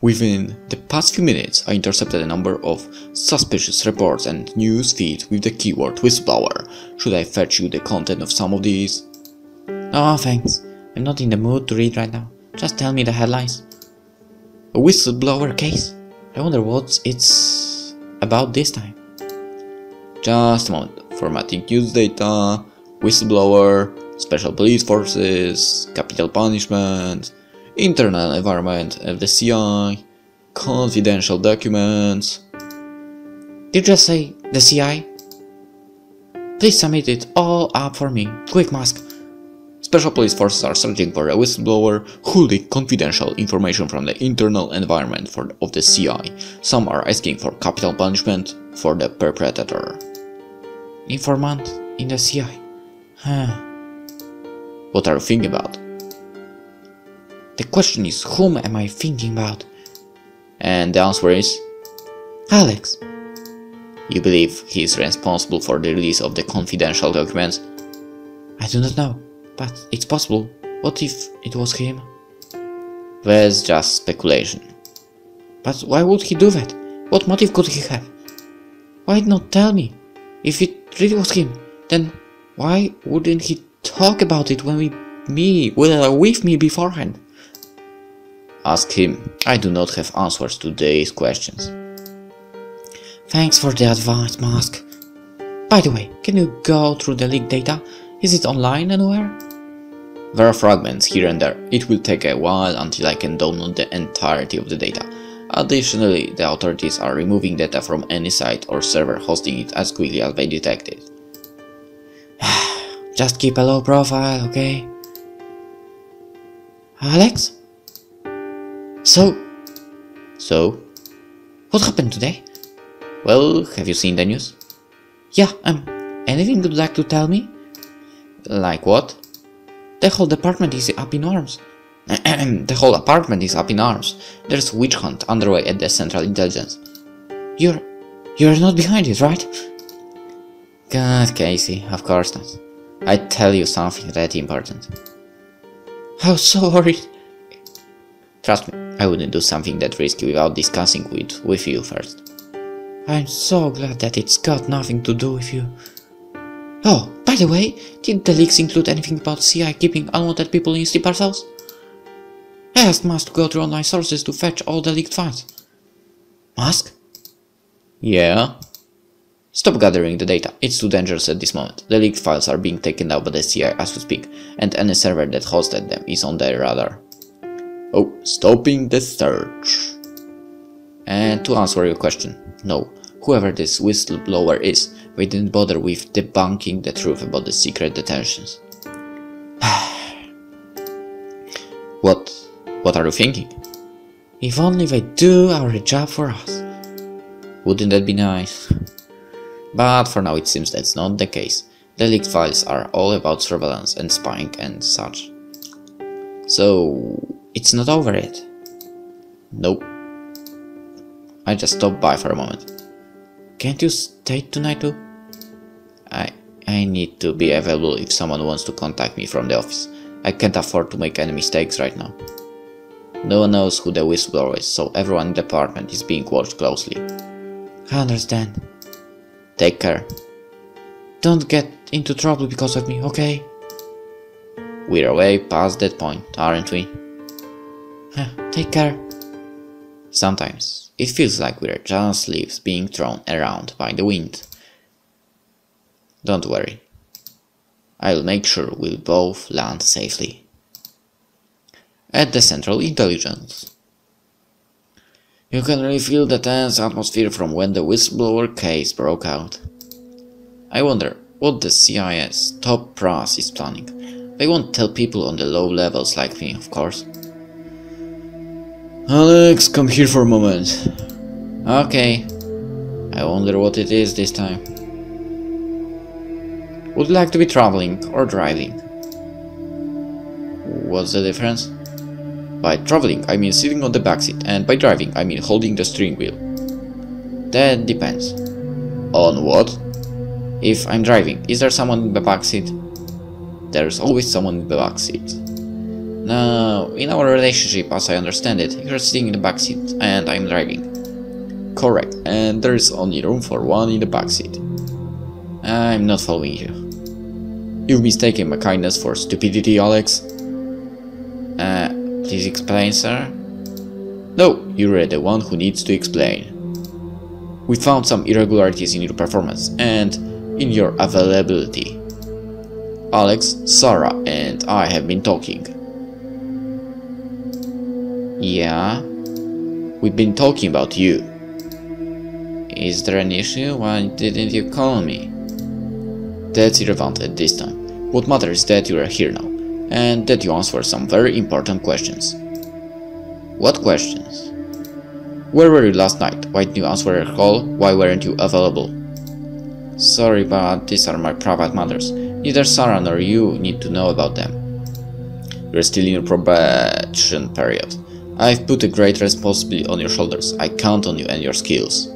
Within the past few minutes, I intercepted a number of suspicious reports and news feeds with the keyword whistleblower. Should I fetch you the content of some of these? No, thanks. I'm not in the mood to read right now. Just tell me the headlines. A whistleblower case? I wonder what it's about this time. Just a moment. Formatting news data, whistleblower, special police forces, capital punishment, internal environment of the CI, confidential documents. Did you just say the CI? Please submit it all up for me. Quick, Mask. Special police forces are searching for a whistleblower who leaked confidential information from the internal environment of the CI. Some are asking for capital punishment for the perpetrator. Informant in the CI. What are you thinking about? The question is, whom am I thinking about? And the answer is... Alex. You believe he is responsible for the release of the confidential documents? I do not know, but it's possible. What if it was him? That's just speculation. But why would he do that? What motive could he have? Why not tell me? If it really was him, then why wouldn't he talk about it with me beforehand? Ask him. I do not have answers to these questions. Thanks for the advice, Mask. By the way, can you go through the leaked data? Is it online anywhere? There are fragments here and there. It will take a while until I can download the entirety of the data. Additionally, the authorities are removing data from any site or server hosting it as quickly as they detect it. Just keep a low profile, okay? Alex? So? What happened today? Well, have you seen the news? Yeah, anything you'd like to tell me? Like what? The whole department is up in arms. The whole apartment is up in arms. There's a witch hunt underway at the Central Intelligence. You're not behind it, right? God, Kacey, of course not. I'd tell you something that important. I'm so worried. Trust me, I wouldn't do something that risky without discussing with you first. I'm so glad that it's got nothing to do with you. Oh, by the way, did the leaks include anything about CI keeping unwanted people in sleep cells? I asked Mask to go through online sources to fetch all the leaked files. Mask? Yeah? Stop gathering the data, it's too dangerous at this moment. The leaked files are being taken down by the CI as we speak, and any server that hosted them is on their radar. Oh, stopping the search. And to answer your question, no, whoever this whistleblower is, we didn't bother with debunking the truth about the secret detentions. What are you thinking? If only they do our job for us. Wouldn't that be nice? But for now it seems that's not the case. The leaked files are all about surveillance and spying and such. So, it's not over yet? Nope. I just stopped by for a moment. Can't you stay tonight too? I need to be available if someone wants to contact me from the office. I can't afford to make any mistakes right now. No one knows who the whistleblower is, so everyone in the department is being watched closely. I understand. Take care. Don't get into trouble because of me, okay? We're way past that point, aren't we? Take care. Sometimes it feels like we're just leaves being thrown around by the wind. Don't worry. I'll make sure we'll both land safely. At the Central Intelligence. You can really feel the tense atmosphere from when the whistleblower case broke out. I wonder what the CIS top brass is planning. They won't tell people on the low levels like me, of course. Alex, come here for a moment. Okay. I wonder what it is this time. Would like to be traveling or driving? What's the difference? By traveling, I mean sitting on the backseat, and by driving, I mean holding the steering wheel. That depends. On what? If I'm driving, is there someone in the backseat? There's always someone in the backseat. Now, in our relationship, as I understand it, you're sitting in the backseat and I'm driving. Correct, and there is only room for one in the backseat. I'm not following you. You've mistaken my kindness for stupidity, Alex. Please explain, sir? No, you're the one who needs to explain. We found some irregularities in your performance and in your availability. Alex, Sarah, and I have been talking. Yeah? We've been talking about you. Is there an issue? Why didn't you call me? That's irrelevant at this time. What matters is that you are here now, and that you answer some very important questions. What questions? Where were you last night? Why didn't you answer a call? Why weren't you available? Sorry, but these are my private matters. Neither Sarah nor you need to know about them. You're still in your probation period. I've put a great responsibility on your shoulders. I count on you and your skills.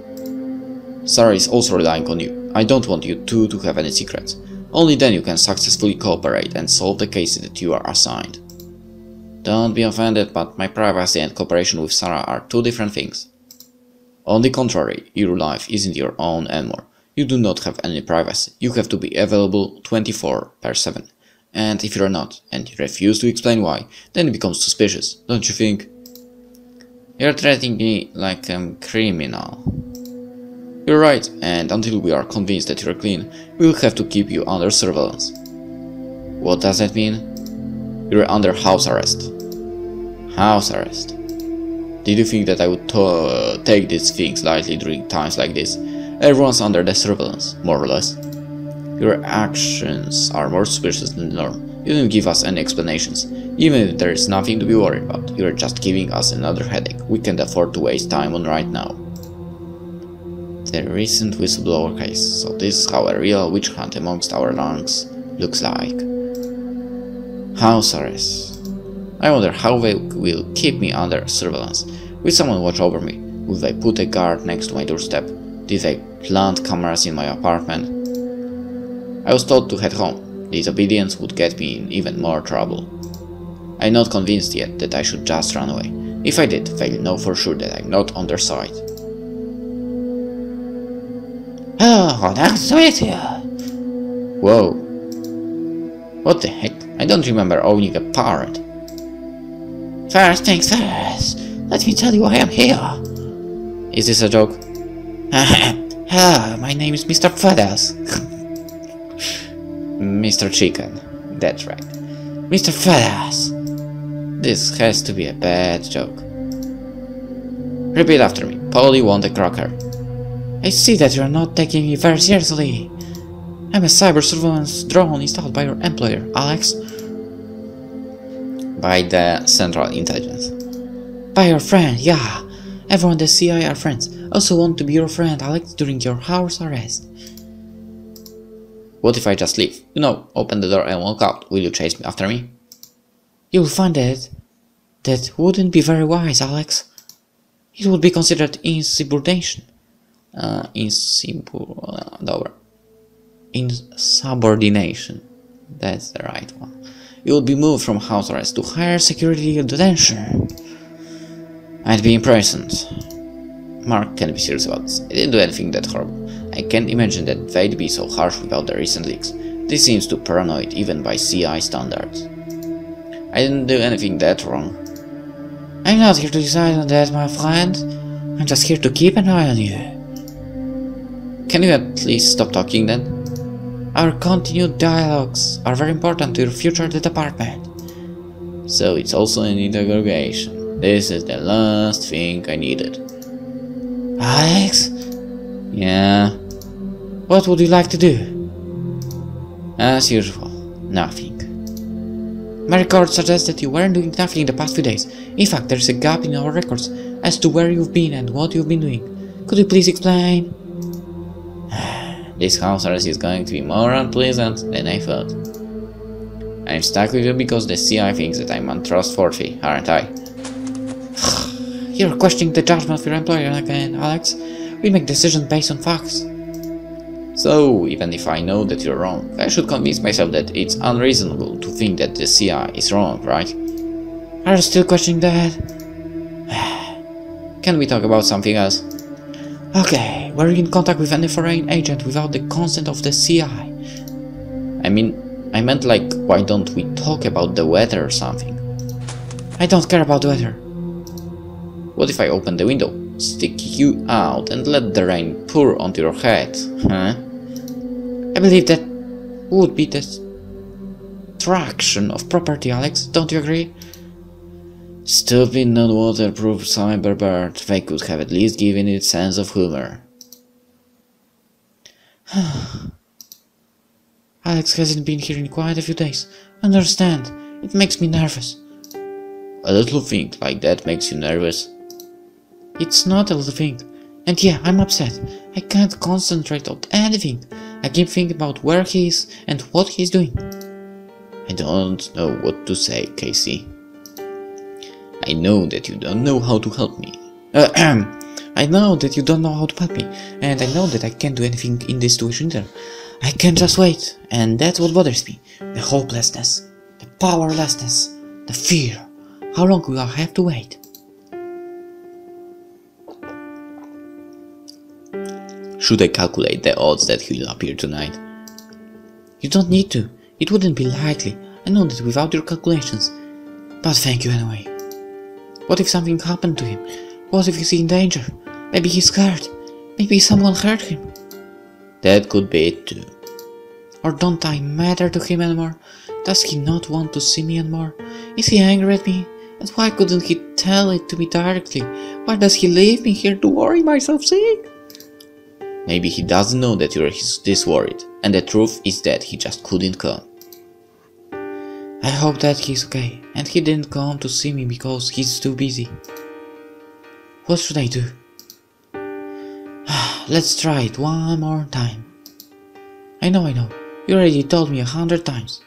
Sarah is also relying on you. I don't want you two to have any secrets. Only then you can successfully cooperate and solve the cases that you are assigned. Don't be offended, but my privacy and cooperation with Sarah are two different things. On the contrary, your life isn't your own anymore. You do not have any privacy. You have to be available 24/7. And if you're not, and you refuse to explain why, then it becomes suspicious, don't you think? You're treating me like I'm criminal. You're right, and until we are convinced that you're clean, we'll have to keep you under surveillance. What does that mean? You're under house arrest. House arrest. Did you think that I would take these things lightly during times like this? Everyone's under the surveillance, more or less. Your actions are more suspicious than the norm. You didn't give us any explanations. Even if there is nothing to be worried about, you're just giving us another headache we can't afford to waste time on right now. The recent whistleblower case, so this is how a real witch hunt amongst our ranks looks like. House arrest. I wonder how they will keep me under surveillance. Will someone watch over me? Will they put a guard next to my doorstep? Did they plant cameras in my apartment? I was told to head home. Disobedience would get me in even more trouble. I'm not convinced yet that I should just run away. If I did, they'll know for sure that I'm not on their side. Oh, nice to meet you. Whoa. What the heck? I don't remember owning a parrot. First things first, let me tell you why I'm here. Is this a joke? Hello, my name is Mr. Feathers. Mr. Chicken. That's right. Mr. Feathers. This has to be a bad joke. Repeat after me. Polly want a cracker. I see that you are not taking me very seriously. I'm a cyber surveillance drone installed by your employer, Alex. By the Central Intelligence. By your friend, yeah. Everyone at the CIA are friends. Also want to be your friend, Alex, during your house arrest. What if I just leave? You know, open the door and walk out. Will you chase me after me? You'll find that wouldn't be very wise, Alex. It would be considered insubordination. Insubordination. That's the right one. You would be moved from house arrest to higher security detention. I'd be imprisoned. Mark can't be serious about this. I didn't do anything that horrible. I can't imagine that they'd be so harsh without the recent leaks. This seems too paranoid even by CI standards. I didn't do anything that wrong. I'm not here to decide on that, my friend. I'm just here to keep an eye on you. Can you at least stop talking then? Our continued dialogues are very important to your future at the department. So it's also an interrogation. This is the last thing I needed. Alex? Yeah? What would you like to do? As usual, nothing. My records suggest that you weren't doing nothing in the past few days. In fact, there's a gap in our records as to where you've been and what you've been doing. Could you please explain? This house arrest is going to be more unpleasant than I thought. I'm stuck with you because the CI thinks that I'm untrustworthy, aren't I? You're questioning the judgment of your employer again, Alex. We make decisions based on facts. So, even if I know that you're wrong, I should convince myself that it's unreasonable to think that the CI is wrong, right? Are you still questioning that? Can we talk about something else? Okay, were you in contact with any foreign agent without the consent of the CI? I meant like, why don't we talk about the weather or something? I don't care about the weather. What if I open the window, stick you out and let the rain pour onto your head, huh? I believe that would be the destruction of property, Alex, don't you agree? Stupid non-waterproof cyberbird, they could have at least given it sense of humor. Alex hasn't been here in quite a few days. Understand, it makes me nervous. A little thing like that makes you nervous? It's not a little thing. And yeah, I'm upset. I can't concentrate on anything. I keep thinking about where he is and what he's doing. I don't know what to say, Kacey. I know that you don't know how to help me. I know that you don't know how to help me, and I know that I can't do anything in this situation either. I can't just wait, and that's what bothers me. The hopelessness, the powerlessness, the fear. How long will I have to wait? Should I calculate the odds that he'll appear tonight? You don't need to. It wouldn't be likely. I know that without your calculations. But thank you anyway. What if something happened to him? What if he's in danger? Maybe he's scared. Maybe someone hurt him. That could be it too. Or don't I matter to him anymore? Does he not want to see me anymore? Is he angry at me? And why couldn't he tell it to me directly? Why does he leave me here to worry myself sick? Maybe he doesn't know that you're this worried, and the truth is that he just couldn't come. I hope that he's okay, and he didn't come to see me because he's too busy. What should I do? Let's try it one more time. I know. You already told me 100 times.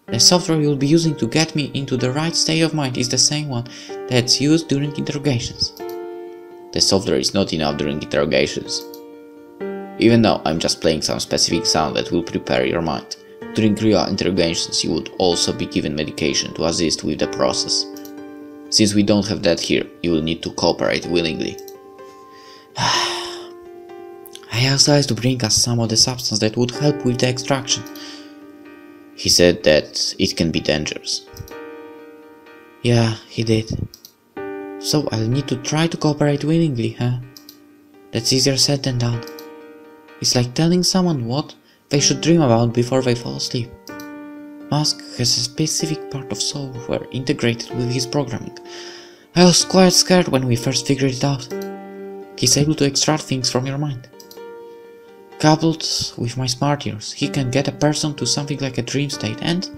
The software you'll be using to get me into the right state of mind is the same one that's used during interrogations. The software is not enough during interrogations. Even now, I'm just playing some specific sound that will prepare your mind. During real interrogations, you would also be given medication to assist with the process. Since we don't have that here, you will need to cooperate willingly. I asked Alice to bring us some of the substance that would help with the extraction. He said that it can be dangerous. Yeah, he did. So I'll need to try to cooperate willingly, huh? That's easier said than done. It's like telling someone what they should dream about before they fall asleep. Musk has a specific part of software integrated with his programming. I was quite scared when we first figured it out. He's able to extract things from your mind. Coupled with my smart ears, he can get a person to something like a dream state and,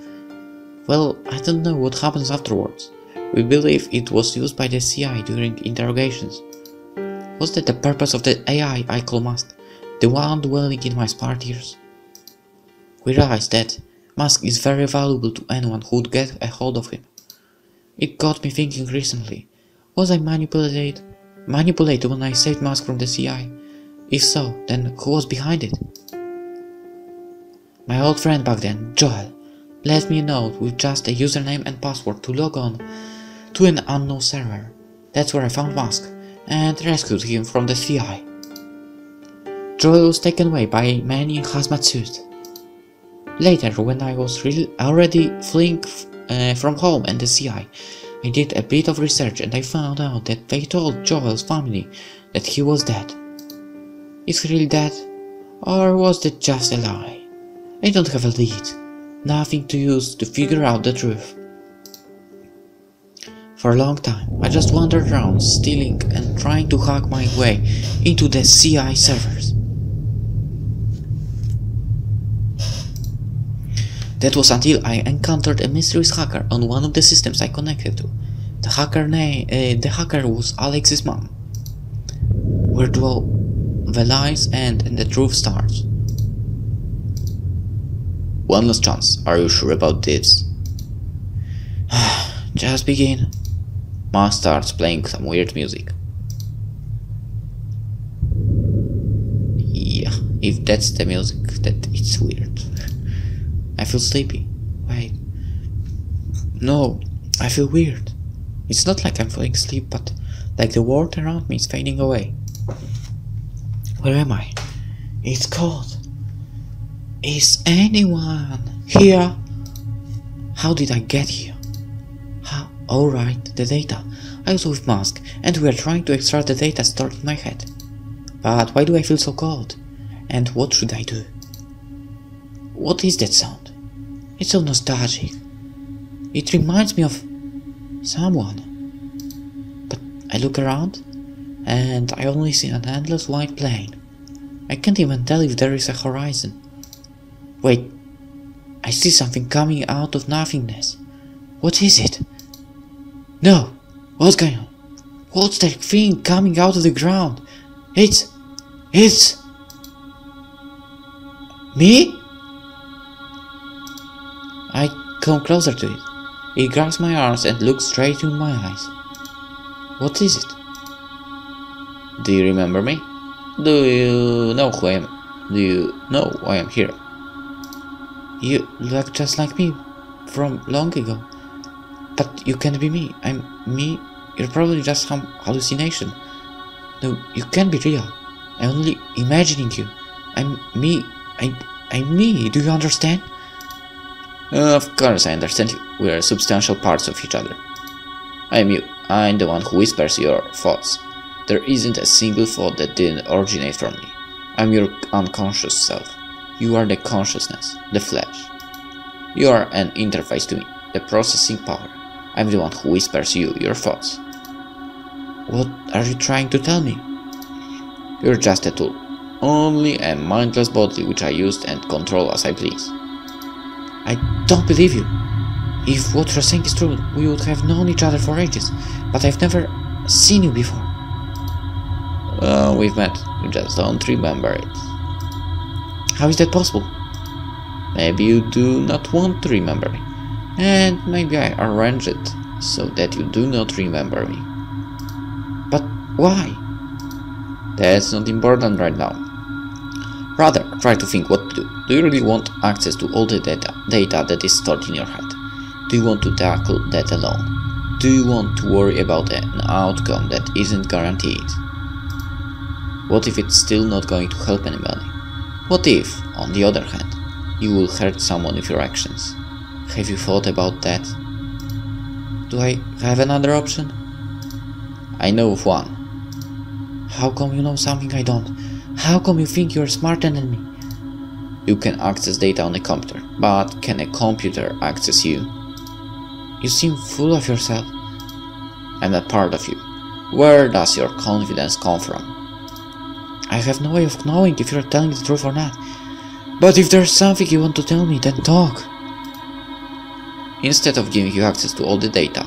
well, I don't know what happens afterwards. We believe it was used by the CI during interrogations. Was that the purpose of the AI I call Musk, the one dwelling in my smart ears? We realized that Musk is very valuable to anyone who would get a hold of him. It got me thinking recently, was I manipulated when I saved Musk from the CI? If so, then who was behind it? My old friend back then, Joel, left me a note with just a username and password to log on to an unknown server. That's where I found Musk and rescued him from the CI. Joel was taken away by men in hazmat suit. Later, when I was already fleeing from home and the CI, I did a bit of research and I found out that they told Joel's family that he was dead. Is he really dead? Or was that just a lie? I don't have a lead, nothing to use to figure out the truth. For a long time, I just wandered around stealing and trying to hack my way into the CI servers. That was until I encountered a mysterious hacker on one of the systems I connected to. The hacker was Alex's mom. Where do the lies end and the truth starts? One last chance, are you sure about this? Just begin. Ma starts playing some weird music. Yeah, if that's the music, that it's weird. I feel sleepy. Wait. No, I feel weird. It's not like I'm falling asleep, but like the world around me is fading away. Where am I? It's cold. Is anyone here? How did I get here? Alright, the data. I was with Mask, and we are trying to extract the data stored in my head. But why do I feel so cold? And what should I do? What is that sound? It's so nostalgic. It reminds me of someone. But I look around, and I only see an endless white plain. I can't even tell if there is a horizon. Wait, I see something coming out of nothingness. What is it? No! What's going on? What's that thing coming out of the ground? It's me? I come closer to it. It grabs my arms and looks straight in my eyes. What is it? Do you remember me? Do you know who I am? Do you know why I'm here? You look just like me from long ago. But you can't be me. I'm me. You're probably just some hallucination. No, you can't be real. I'm only imagining you. I'm me. I'm me. Do you understand? Of course I understand you. We are substantial parts of each other. I'm you. I'm the one who whispers your thoughts. There isn't a single thought that didn't originate from me. I'm your unconscious self. You are the consciousness, the flesh. You are an interface to me, the processing power. I'm the one who whispers you your thoughts. What are you trying to tell me? You're just a tool. Only a mindless body which I use and control as I please. I don't believe you. If what you're saying is true, we would have known each other for ages, but I've never seen you before. We've met, you just don't remember it. How is that possible? Maybe you do not want to remember me, and maybe I arranged it so that you do not remember me. But why? That's not important right now. Rather, try to think what to do. Do you really want access to all the data that is stored in your head? Do you want to tackle that alone? Do you want to worry about an outcome that isn't guaranteed? What if it's still not going to help anybody? What if, on the other hand, you will hurt someone with your actions? Have you thought about that? Do I have another option? I know of one. How come you know something I don't? How come you think you're smarter than me? You can access data on a computer, but can a computer access you? You seem full of yourself. I'm a part of you. Where does your confidence come from? I have no way of knowing if you're telling the truth or not. But if there's something you want to tell me, then talk. Instead of giving you access to all the data,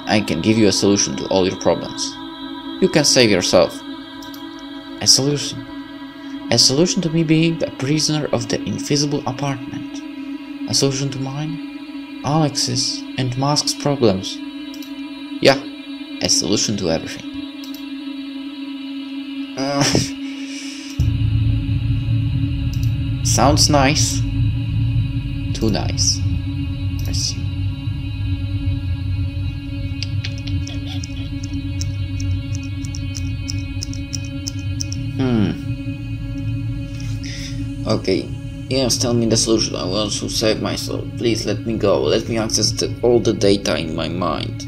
I can give you a solution to all your problems. You can save yourself. A solution? A solution to me being a prisoner of the invisible apartment. A solution to mine, Alex's, and Mask's problems. Yeah, a solution to everything. Sounds nice. Too nice. I see. Okay. Yes, tell me the solution. I want to save myself. Please let me go. Let me access all the data in my mind.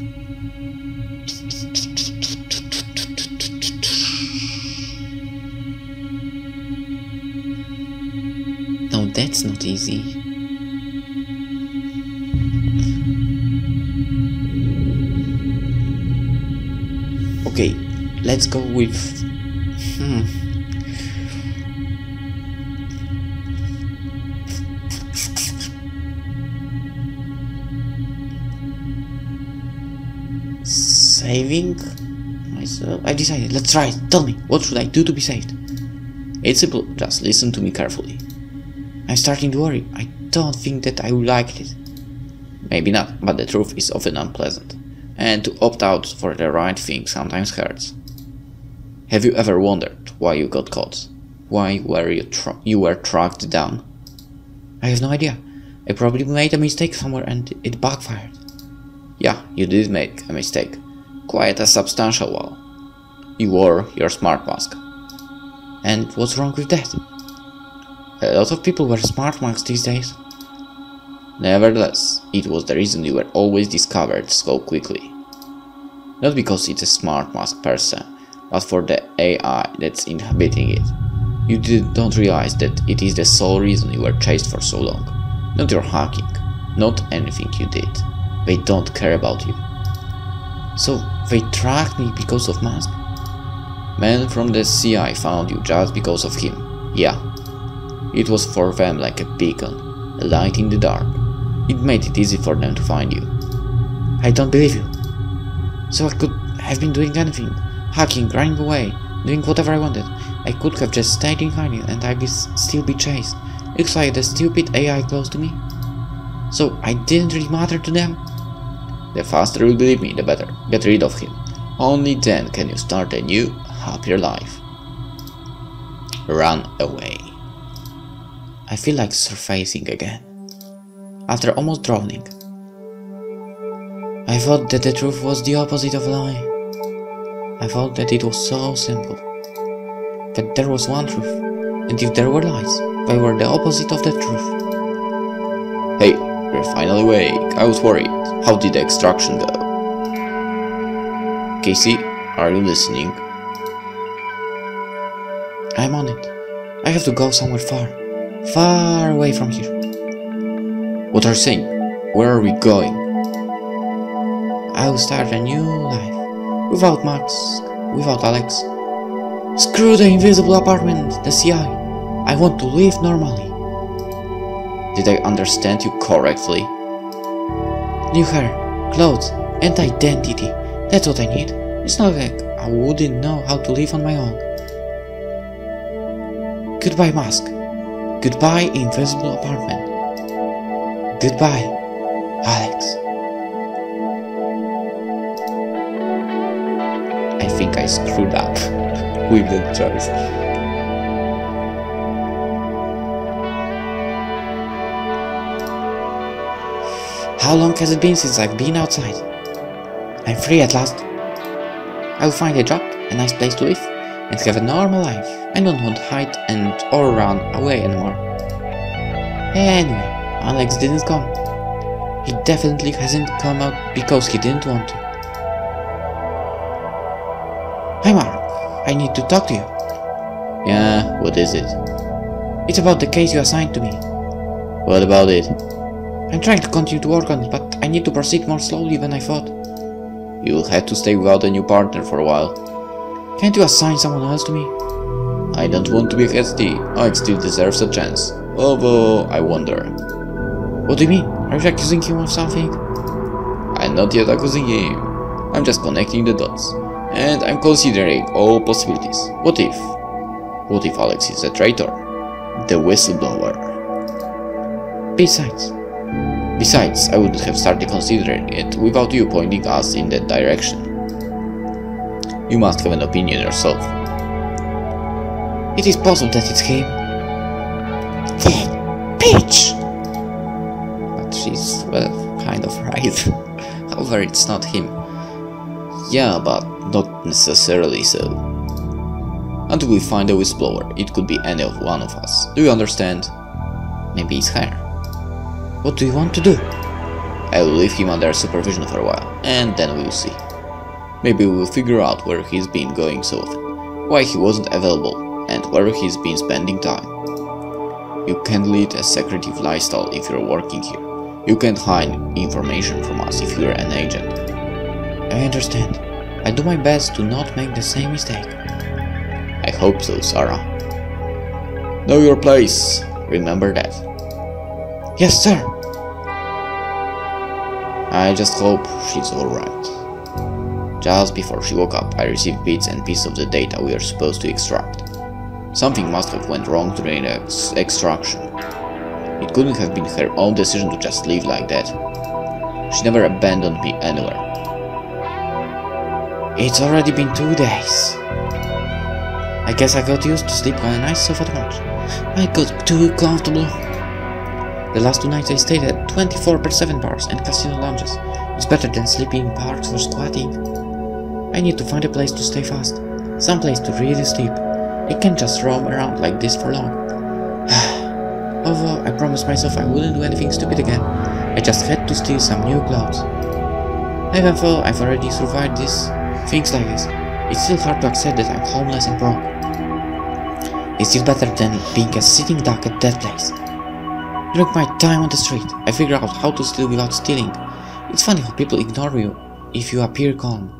No, that's not easy. Okay, let's go with... Saving myself? I decided, let's try it. Tell me, what should I do to be saved? It's simple, just listen to me carefully. I'm starting to worry. I don't think that I will like it. Maybe not, but the truth is often unpleasant. And to opt out for the right thing sometimes hurts. Have you ever wondered why you got caught? Why were you were tracked down? I have no idea. I probably made a mistake somewhere and it backfired. Yeah, you did make a mistake. Quite a substantial one. You wore your smart mask. And what's wrong with that? A lot of people wear smart masks these days. Nevertheless, it was the reason you were always discovered so quickly. Not because it's a smart mask per se, but for the AI that's inhabiting it. You don't realize that it is the sole reason you were chased for so long. Not your hacking, not anything you did. They don't care about you. So they tracked me because of mask? Men from the CI found you just because of him. Yeah. It was for them like a beacon, a light in the dark. It made it easy for them to find you. I don't believe you. So I could have been doing anything. Hacking, running away, doing whatever I wanted. I could have just stayed in hiding and I'd still be chased. Looks like the stupid AI close to me. So I didn't really matter to them? The faster you believe me, the better. Get rid of him. Only then can you start a new, happier life. Run away. I feel like surfacing again. After almost drowning. I thought that the truth was the opposite of lie. I thought that it was so simple. That there was one truth, and if there were lies, they were the opposite of that truth. Hey, you're finally awake. I was worried. How did the extraction go? Kacey, are you listening? I'm on it. I have to go somewhere far. Far away from here. What are you saying? Where are we going? I will start a new life. Without Max, without Alex. Screw the invisible apartment, the CI. I want to live normally. Did I understand you correctly? New hair, clothes, and identity. That's what I need. It's not like I wouldn't know how to live on my own. Goodbye, mask. Goodbye, invisible apartment. Goodbye, Alex. I think I screwed up with that choice. How long has it been since I've been outside? I'm free at last. I'll find a job, a nice place to live, and have a normal life. I don't want to hide or run away anymore. Anyway, Alex didn't come. He definitely hasn't come out because he didn't want to. Hi Mark, I need to talk to you. Yeah, what is it? It's about the case you assigned to me. What about it? I'm trying to continue to work on it, but I need to proceed more slowly than I thought. You will have to stay without a new partner for a while. Can't you assign someone else to me? I don't want to be hasty. Alex still deserves a chance. Although, I wonder. What do you mean? Are you accusing him of something? I'm not yet accusing him. I'm just connecting the dots. And I'm considering all possibilities. What if? What if Alex is a traitor? The whistleblower. Besides, I wouldn't have started considering it without you pointing us in that direction. You must have an opinion yourself. It is possible that it's him. That bitch! But she's, well, kind of right. However, it's not him. Yeah, but not necessarily so. Until we find a whistleblower, it could be any one of us. Do you understand? Maybe it's her. What do you want to do? I will leave him under supervision for a while, and then we'll see. Maybe we will figure out where he's been going so often, why he wasn't available, and where he's been spending time. You can't lead a secretive lifestyle if you're working here. You can't hide information from us if you're an agent. I understand. I do my best to not make the same mistake. I hope so, Sarah. Know your place. Remember that. Yes, sir. I just hope she's alright. Just before she woke up, I received bits and pieces of the data we are supposed to extract. Something must have went wrong during the extraction. It couldn't have been her own decision to just leave like that. She never abandoned me anywhere. It's already been 2 days. I guess I got used to sleep on a nice sofa too much. I got too comfortable. The last 2 nights I stayed at 24/7 bars and casino lounges. It's better than sleeping in parks or squatting. I need to find a place to stay fast. Some place to really sleep. I can't just roam around like this for long. Although I promised myself I wouldn't do anything stupid again, I just had to steal some new clothes. Even though I've already survived things like this, it's still hard to accept that I'm homeless and broke. It's still better than being a sitting duck at that place. During my time on the street, I figured out how to steal without stealing. It's funny how people ignore you if you appear calm.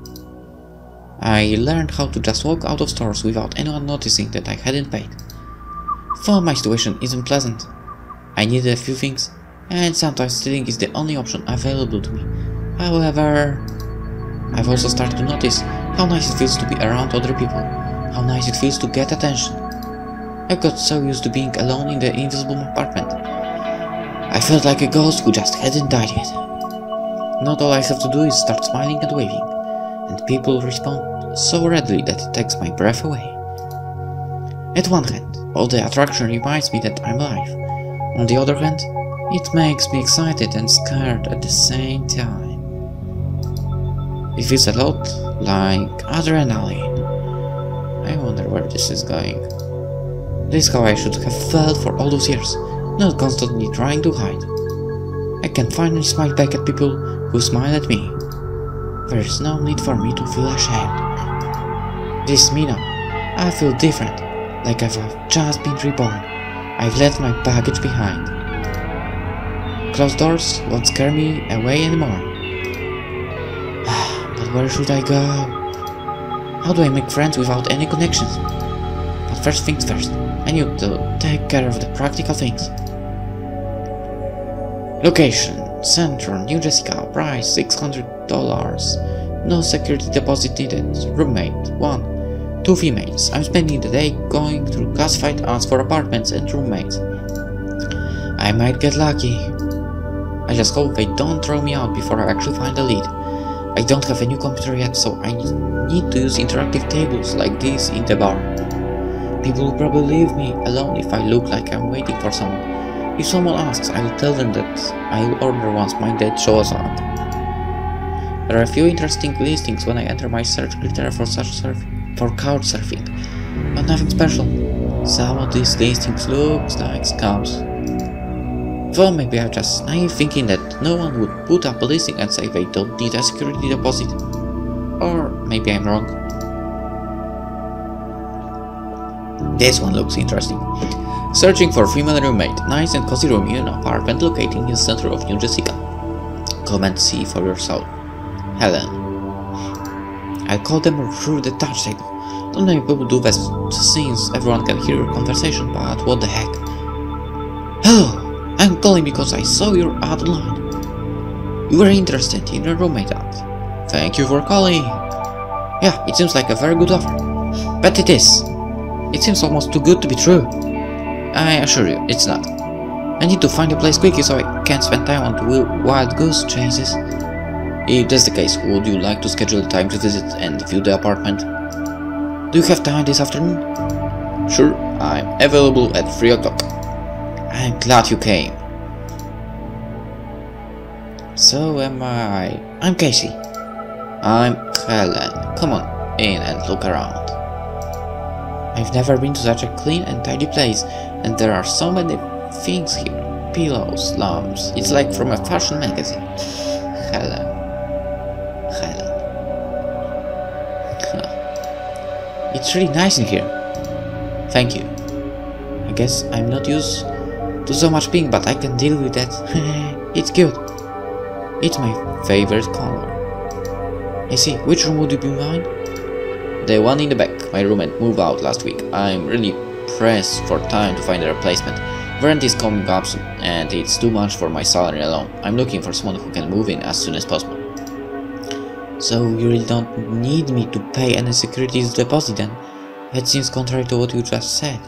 I learned how to just walk out of stores without anyone noticing that I hadn't paid. Though my situation isn't pleasant. I needed a few things, and sometimes stealing is the only option available to me. However, I've also started to notice how nice it feels to be around other people, how nice it feels to get attention. I got so used to being alone in the invisible apartment. I felt like a ghost who just hadn't died yet. Not all I have to do is start smiling and waving, and people respond so readily that it takes my breath away. At one hand, all the attraction reminds me that I'm alive. On the other hand, it makes me excited and scared at the same time. It feels a lot like adrenaline. I wonder where this is going. This is how I should have felt for all those years, not constantly trying to hide. I can finally smile back at people who smile at me. There is no need for me to feel ashamed. This is me now. I feel different, like I've just been reborn. I've left my baggage behind. Closed doors won't scare me away anymore. But where should I go? How do I make friends without any connections? But first things first, I need to take care of the practical things. Location: Central, New Jessica. Price: $600. No security deposit needed. Roommate: 1. 2 females. I'm spending the day going through classified ads for apartments and roommates. I might get lucky. I just hope they don't throw me out before I actually find a lead. I don't have a new computer yet, so I need to use interactive tables like this in the bar. People will probably leave me alone if I look like I'm waiting for someone. If someone asks, I will tell them that I will order once my date shows up. There are a few interesting listings when I enter my search criteria for couch surfing, but nothing special. Some of these listings looks like scams. Though maybe I'm just naive thinking that no one would put up a listing and say they don't need a security deposit. Or maybe I'm wrong. This one looks interesting. Searching for female roommate. Nice and cozy room in an apartment located in the center of New Jessica. Come and see for yourself. Helen. I'll call them through the touch table. Don't many people do that since everyone can hear your conversation, but what the heck. Hello! I'm calling because I saw your ad online. You were interested in a roommate ad. Thank you for calling. Yeah, it seems like a very good offer. But it is. It seems almost too good to be true. I assure you, it's not. I need to find a place quickly so I can't spend time on wild goose chases. If that's the case, would you like to schedule a time to visit and view the apartment? Do you have time this afternoon? Sure, I'm available at 3 o'clock. I'm glad you came. So am I. I'm Kacey. I'm Helen. Come on in and look around. I've never been to such a clean and tidy place, and there are so many things here. Pillows, lamps. It's like from a fashion magazine. Helen. It's really nice in here. Thank you. I guess I'm not used to so much pink, but I can deal with that. It's cute. It's my favorite color. I see. Which room would you be mine? The one in the back. My roommate moved out last week. I'm really pressed for time to find a replacement. Rent is coming up soon, and it's too much for my salary alone. I'm looking for someone who can move in as soon as possible. So you really don't need me to pay any security deposit then? That seems contrary to what you just said.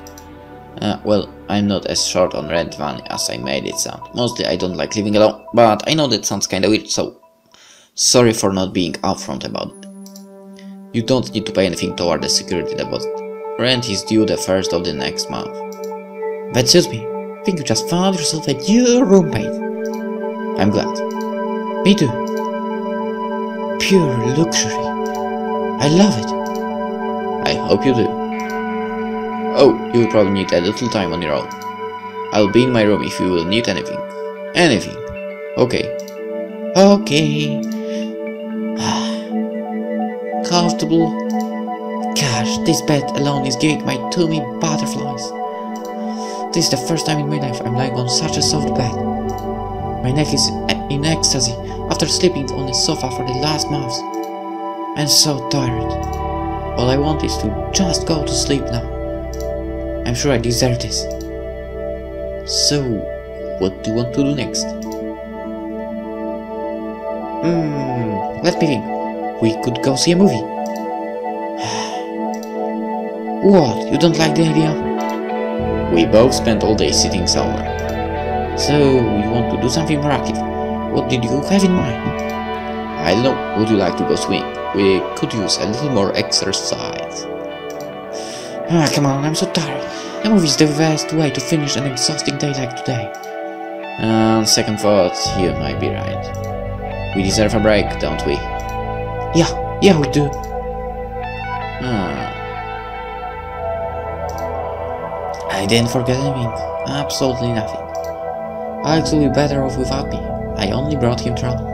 Well, I'm not as short on rent money as I made it sound. Mostly I don't like living alone, but I know that sounds kinda weird, so sorry for not being upfront about it. You don't need to pay anything toward the security deposit. Rent is due the 1st of the next month. That suits me. I think you just found yourself a new roommate. I'm glad. Me too. pure luxury. I love it. I hope you do. Oh, you will probably need a little time on your own. I'll be in my room if you will need anything. Anything. Okay. Okay. Comfortable. Gosh, this bed alone is giving my tummy butterflies. This is the first time in my life I'm lying on such a soft bed. My neck is in ecstasy after sleeping on the sofa for the last month. I'm so tired. All I want is to just go to sleep now. I'm sure I deserve this. So, what do you want to do next? Let me think. We could go see a movie. What? You don't like the idea? We both spent all day sitting somewhere. So, you want to do something more active? What did you have in mind? I don't know. Would you like to go swimming? We could use a little more exercise. Come on, I'm so tired. A movie is the best way to finish an exhausting day like today. On second thought, you might be right. We deserve a break, don't we? Yeah, we do. I didn't forget anything. Absolutely nothing. Alex will be better off without me. I only brought him trouble.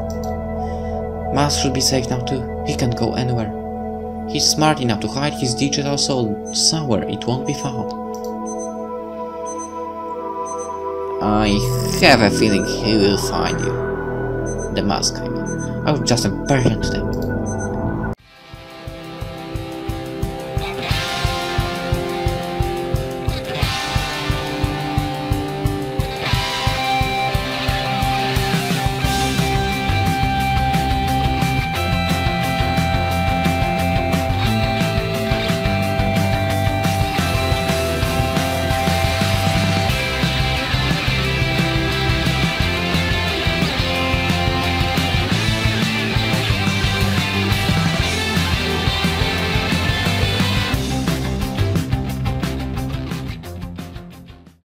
Mask should be safe now too. He can't go anywhere. He's smart enough to hide his digital soul somewhere it won't be found. I have a feeling he will find you. The mask, I mean. I was just a burden to them.